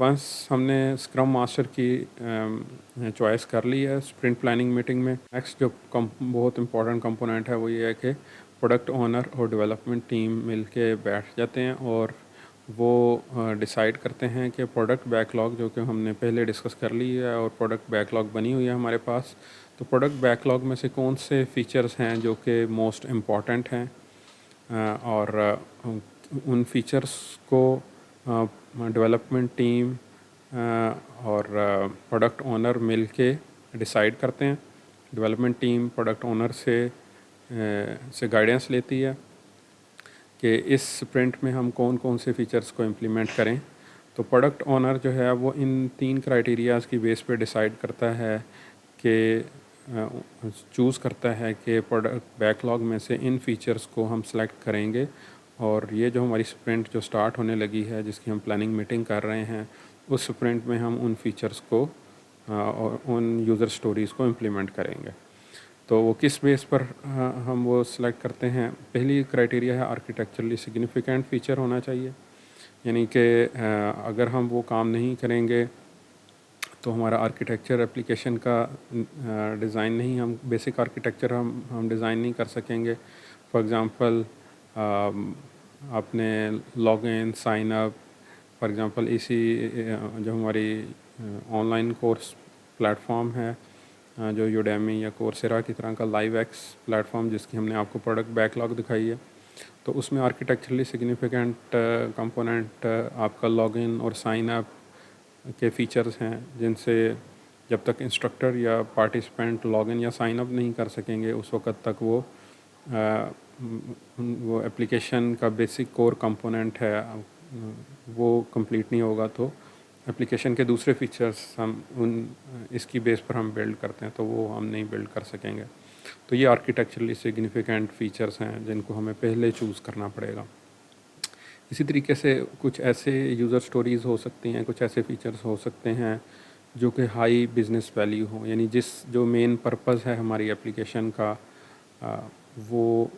Once हमने scrum master की choice कर ली है स्प्रिंट प्लानिंग मीटिंग में, नेक्स्ट जो बहुत इंपॉर्टेंट कंपोनेंट है वो ये है कि प्रोडक्ट ओनर और डेवलपमेंट टीम मिलके बैठ जाते हैं और वो डिसाइड करते हैं कि प्रोडक्ट बैकलॉग जो कि हमने पहले डिस्कस कर ली है और प्रोडक्ट बैकलॉग बनी हुई है हमारे पास, तो प्रोडक्ट बैकलॉग में से कौन से फीचर्स हैं जो कि मोस्ट इम्पॉर्टेंट हैं, और उन फीचर्स को डेवलपमेंट टीम और प्रोडक्ट ओनर मिल के डिसाइड करते हैं। डेवलपमेंट टीम प्रोडक्ट ओनर से गाइडेंस लेती है कि इस स्प्रिंट में हम कौन कौन से फीचर्स को इम्प्लीमेंट करें। तो प्रोडक्ट ओनर जो है वो इन 3 क्राइटेरियाज़ की बेस पे डिसाइड करता है कि चूज़ करता है कि प्रोडक्ट बैकलॉग में से इन फीचर्स को हम सेलेक्ट करेंगे और ये जो हमारी स्प्रिंट जो स्टार्ट होने लगी है जिसकी हम प्लानिंग मीटिंग कर रहे हैं, उस स्प्रिंट में हम उन फीचर्स को और उन यूज़र स्टोरीज़ को इम्प्लीमेंट करेंगे। तो वो किस बेस पर हम वो सिलेक्ट करते हैं। पहली क्राइटेरिया है आर्किटेक्चरली सिग्निफिकेंट फ़ीचर होना चाहिए, यानी कि अगर हम वो काम नहीं करेंगे तो हमारा आर्किटेक्चर एप्लीकेशन का डिज़ाइन नहीं, हम बेसिक आर्किटेक्चर हम डिज़ाइन नहीं कर सकेंगे। फॉर एग्ज़ाम्पल आपने login sign up, for example इसी जो हमारी ऑनलाइन कोर्स प्लेटफॉर्म है जो यूडेमी या कोर्सेरा की तरह का लाइव एक्स प्लेटफॉर्म जिसकी हमने आपको प्रोडक्ट बैकलॉग दिखाई है, तो उसमें आर्किटेक्चरली सिग्निफिकेंट कंपोनेंट आपका लॉगिन और साइन अप के फीचर्स हैं जिनसे जब तक इंस्ट्रक्टर या पार्टिसिपेंट लॉगिन या साइन अप नहीं कर सकेंगे उस वक्त तक वो एप्लीकेशन का बेसिक कोर कंपोनेंट है वो कंप्लीट नहीं होगा। तो एप्लीकेशन के दूसरे फीचर्स हम इसकी बेस पर हम बिल्ड करते हैं तो वो हम नहीं बिल्ड कर सकेंगे। तो ये आर्किटेक्चरली सिग्निफिकेंट फीचर्स हैं जिनको हमें पहले चूज़ करना पड़ेगा। इसी तरीके से कुछ ऐसे यूज़र स्टोरीज़ हो सकती हैं, कुछ ऐसे फीचर्स हो सकते हैं जो कि हाई बिज़नेस वैल्यू हो, यानी जो मेन पर्पस है हमारी एप्लीकेशन का वो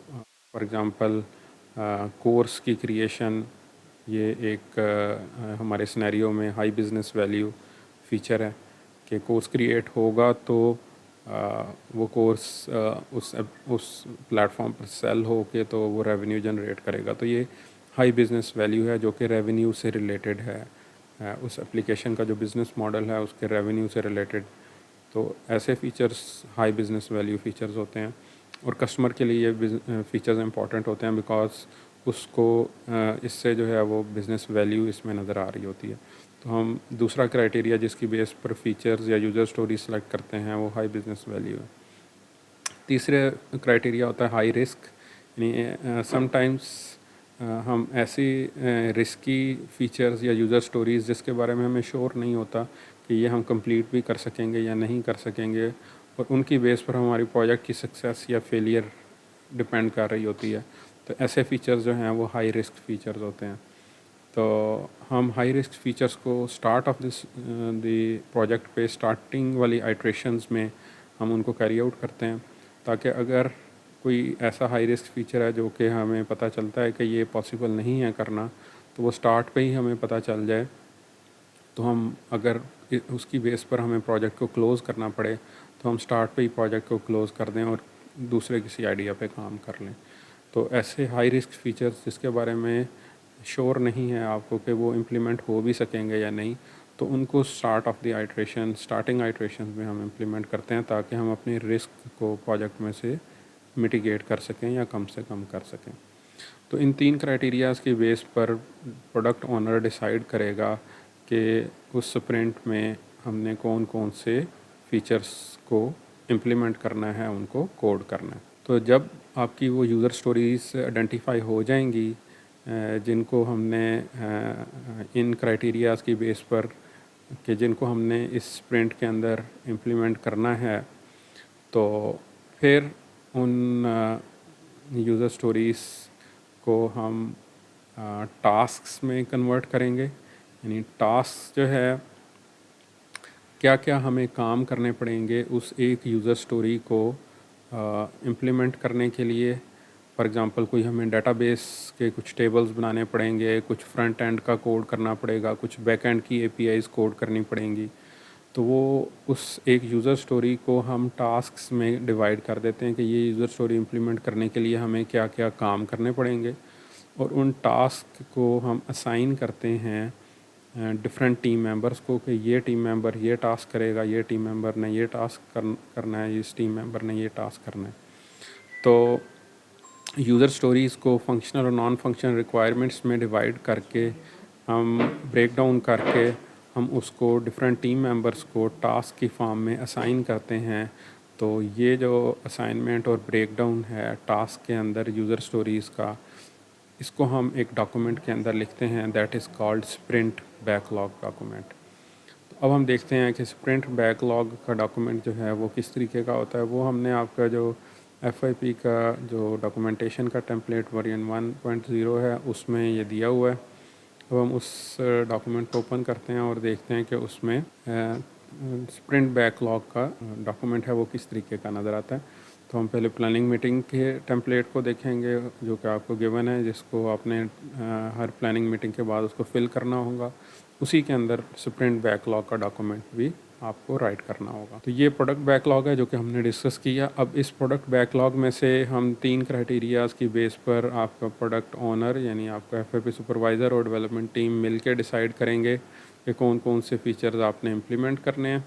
फॉर एग्ज़ाम्पल कोर्स की क्रिएशन, ये एक हमारे सिनेरियो में हाई बिज़नेस वैल्यू फ़ीचर है कि कोर्स क्रिएट होगा तो वो कोर्स उस प्लेटफॉर्म पर सेल हो के तो वो रेवेन्यू जनरेट करेगा। तो ये हाई बिज़नेस वैल्यू है जो कि रेवेन्यू से रिलेटेड है, उस एप्लीकेशन का जो बिज़नेस मॉडल है उसके रेवेन्यू से रिलेटेड। तो ऐसे features high business value features होते हैं और कस्टमर के लिए ये फ़ीचर्स इंपॉर्टेंट होते हैं बिकॉज उसको इससे जो है वो बिज़नेस वैल्यू इसमें नज़र आ रही होती है। तो हम दूसरा क्राइटेरिया जिसकी बेस पर फीचर्स या यूज़र स्टोरी सेलेक्ट करते हैं वो हाई बिज़नेस वैल्यू है। तीसरे क्राइटेरिया होता है हाई रिस्क, यानी समटाइम्स हम ऐसी रिस्की फ़ीचर्स या यूज़र स्टोरीज़ जिसके बारे में हमें श्योर नहीं होता कि ये हम कंप्लीट भी कर सकेंगे या नहीं कर सकेंगे और उनकी बेस पर हमारी प्रोजेक्ट की सक्सेस या फेलियर डिपेंड कर रही होती है। तो ऐसे फ़ीचर्स जो हैं वो हाई रिस्क फ़ीचर्स होते हैं। तो हम हाई रिस्क फ़ीचर्स को स्टार्ट ऑफ द प्रोजेक्ट पे स्टार्टिंग वाली आइट्रेशंस में हम उनको कैरी आउट करते हैं ताकि अगर कोई ऐसा हाई रिस्क फ़ीचर है जो कि हमें पता चलता है कि ये पॉसिबल नहीं है करना, तो वो स्टार्ट पे ही हमें पता चल जाए। तो हम अगर उसकी बेस पर हमें प्रोजेक्ट को क्लोज़ करना पड़े तो हम स्टार्ट पे ही प्रोजेक्ट को क्लोज़ कर दें और दूसरे किसी आइडिया पे काम कर लें। तो ऐसे हाई रिस्क फ़ीचर्स जिसके बारे में श्योर नहीं है आपको कि वो इम्प्लीमेंट हो भी सकेंगे या नहीं, तो उनको स्टार्टिंग आइट्रेशन में हम इम्प्लीमेंट करते हैं ताकि हम अपनी रिस्क को प्रोजेक्ट में से मिटिगेट कर सकें या कम से कम कर सकें। तो इन 3 क्राइटेरियाज़ की बेस पर प्रोडक्ट ओनर डिसाइड करेगा कि उस स्प्रिंट में हमने कौन कौन से फीचर्स को इम्प्लीमेंट करना है, उनको कोड करना है। तो जब आपकी वो यूज़र स्टोरीज़ आइडेंटिफाई हो जाएंगी जिनको हमने इन क्राइटेरियाज़ की बेस पर कि जिनको हमने इस स्प्रिंट के अंदर इम्प्लीमेंट करना है, तो फिर उन यूज़र स्टोरीज़ को हम टास्क्स में कन्वर्ट करेंगे। यानी टास्क जो है क्या क्या हमें काम करने पड़ेंगे उस एक यूज़र स्टोरी को इम्प्लीमेंट करने के लिए, फॉर एग्ज़ाम्पल कोई हमें डेटाबेस के कुछ टेबल्स बनाने पड़ेंगे, कुछ फ्रंट एंड का कोड करना पड़ेगा, कुछ बैक एंड की एपीआईज़ कोड करनी पड़ेंगी। तो वो उस एक यूज़र स्टोरी को हम टास्क्स में डिवाइड कर देते हैं कि ये यूज़र स्टोरी इम्प्लीमेंट करने के लिए हमें क्या क्या काम करने पड़ेंगे, और उन टास्क को हम असाइन करते हैं डिफरेंट टीम मेंबर्स को कि ये टीम मेंबर ये टास्क करेगा, ये टीम मेंबर ने ये टास्क करना है, इस टीम मेंबर ने ये टास्क करना है। तो यूज़र स्टोरीज़ को फंक्शनल और नॉन फंक्शनल रिक्वायरमेंट्स में डिवाइड करके हम ब्रेक डाउन करके हम उसको डिफरेंट टीम मेंबर्स को टास्क की फॉर्म में असाइन करते हैं। तो ये जो असाइनमेंट और ब्रेक डाउन है टास्क के अंदर यूज़र स्टोरीज़ का, इसको हम एक डॉक्यूमेंट के अंदर लिखते हैं, that is called sprint backlog document. तो अब हम देखते हैं कि स्प्रिंट बैकलॉग का डॉक्यूमेंट जो है वो किस तरीके का होता है। वो हमने आपका जो FYP का जो डॉक्यूमेंटेशन का टेम्पलेट वर्जन 1.0 है उसमें ये दिया हुआ है। अब हम उस डॉक्यूमेंट को ओपन करते हैं और देखते हैं कि उसमें स्प्रिंट बैकलॉग का डॉक्यूमेंट है वो किस तरीके का नज़र आता है। तो हम पहले प्लानिंग मीटिंग के टेम्पलेट को देखेंगे जो कि आपको गिवन है, जिसको आपने हर प्लानिंग मीटिंग के बाद उसको फिल करना होगा। उसी के अंदर स्प्रिंट बैकलॉग का डॉक्यूमेंट भी आपको राइट करना होगा। तो ये प्रोडक्ट बैकलॉग है जो कि हमने डिस्कस किया। अब इस प्रोडक्ट बैकलॉग में से हम 3 क्राइटेरियाज़ की बेस पर आपका प्रोडक्ट ओनर यानी आपका FYP सुपरवाइज़र और डेवलपमेंट टीम मिल के डिसाइड करेंगे कि कौन कौन से फ़ीचर्स आपने इम्प्लीमेंट करने हैं।